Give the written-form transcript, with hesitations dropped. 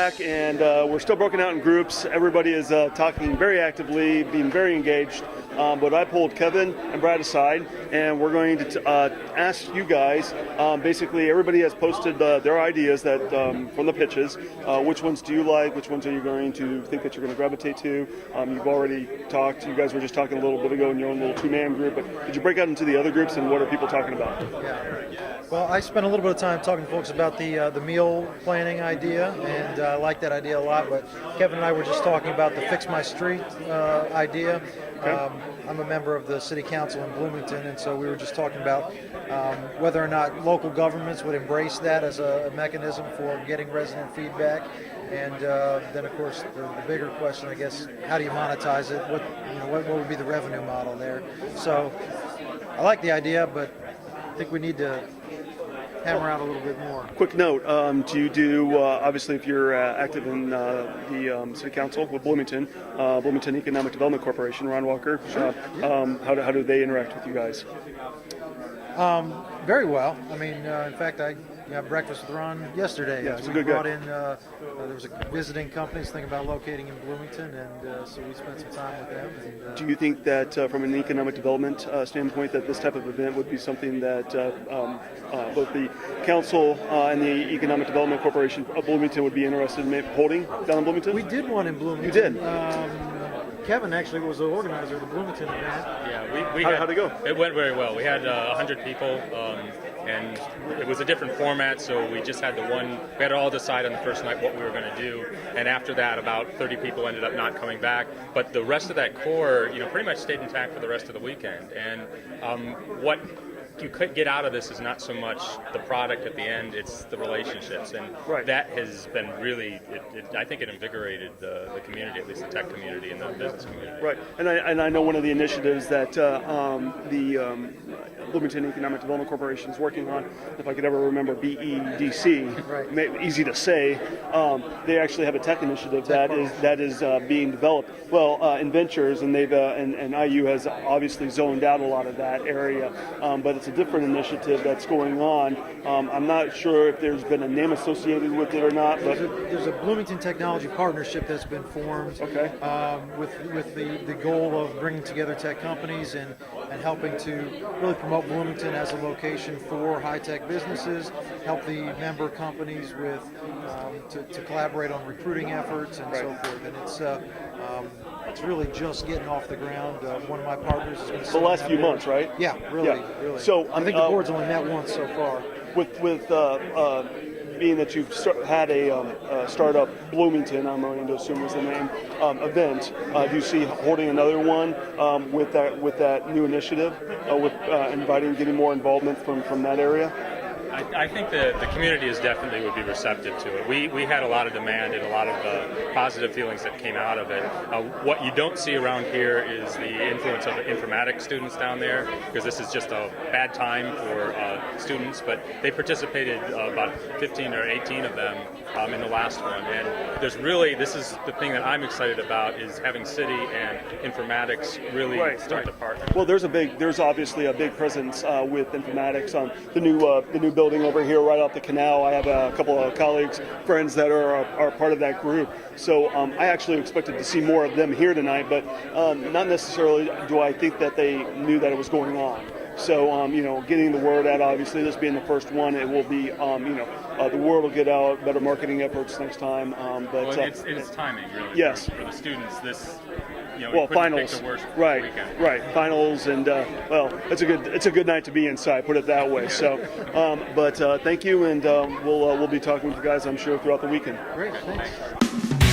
back, and we're still broken out in groups. Everybody is talking very actively, being very engaged. But I pulled Kevin and Brad aside, and we're going to ask you guys. Basically, everybody has posted their ideas that from the pitches. Which ones do you like? Which ones are you going to think that you're going to gravitate to? You've already talked. You guys were just talking a little bit ago in your own little two-man group. But did you break out into the other groups, and what are people talking about? Yeah. Well, I spent a little bit of time talking to folks about the meal planning idea, and I like that idea a lot. But Kevin and I were just talking about the Fix My Street idea. Okay. I'm a member of the City Council in Bloomington, and so we were just talking about whether or not local governments would embrace that as a mechanism for getting resident feedback. And then, of course, the bigger question, I guess, how do you monetize it? What would be the revenue model there? So I like the idea, but I think we need to hammer out a little bit more. Quick note, do you do, obviously if you're active in the City Council with Bloomington Economic Development Corporation, Ron Walker, how do they interact with you guys? Very well. I mean, in fact, I had breakfast with Ron yesterday. Yeah, it's a we good brought guy. in, there was a visiting company thinking about locating in Bloomington, and so we spent some time with them. And, do you think that from an economic development standpoint that this type of event would be something that both the council and the Economic Development Corporation of Bloomington would be interested in holding down in Bloomington? we did one in Bloomington. You did? Kevin actually was the organizer of the Bloomington event. Yeah, how'd it go? It went very well. We had 100 people, and it was a different format, so we just had we had to all decide on the first night what we were going to do, and after that, about 30 people ended up not coming back. But the rest of that core, pretty much stayed intact for the rest of the weekend. And what you could get out of this is not so much the product at the end, it's the relationships, and right. That has been really, I think it invigorated the community, at least the tech community and the business community. Right, and I know one of the initiatives that the Bloomington Economic Development Corporation is working on, if I could ever remember, BEDC, Right. Easy to say, they actually have a tech initiative that is being developed. Well, in ventures, and they've and IU has obviously zoned out a lot of that area, but it's a different initiative that's going on. I'm not sure if there's been a name associated with it or not, but there's a Bloomington Technology Partnership that's been formed. Okay. With the goal of bringing together tech companies and helping to really promote Bloomington as a location for high-tech businesses, help the member companies with to collaborate on recruiting efforts and so forth. And it's really just getting off the ground. One of my partners has been the last few months, right? Yeah, really. So I think the board's only met once so far. With being that you've had a startup Bloomington, I'm going to assume was the name, event, do you see holding another one with that new initiative, with getting more involvement from that area? I think the community definitely would be receptive to it. We had a lot of demand and a lot of positive feelings that came out of it. What you don't see around here is the influence of informatics students down there, because this is just a bad time for students, but they participated, about 15 or 18 of them in the last one. And this is the thing that I'm excited about, is having city and informatics really start to partner. Well, there's obviously a big presence with informatics on the new building over here right off the canal. I have a couple of colleagues, friends that are part of that group. So I actually expected to see more of them here tonight, but not necessarily do I think that they knew that it was going on. So, getting the word out, obviously, this being the first one, it will be, the word will get out, better marketing efforts next time. It's timing, really. Yes. For the students, this, finals. Pick the worst weekend. Right, finals, and it's a good night to be inside, put it that way. So, thank you, and we'll be talking with you guys, I'm sure, throughout the weekend. Great, thanks.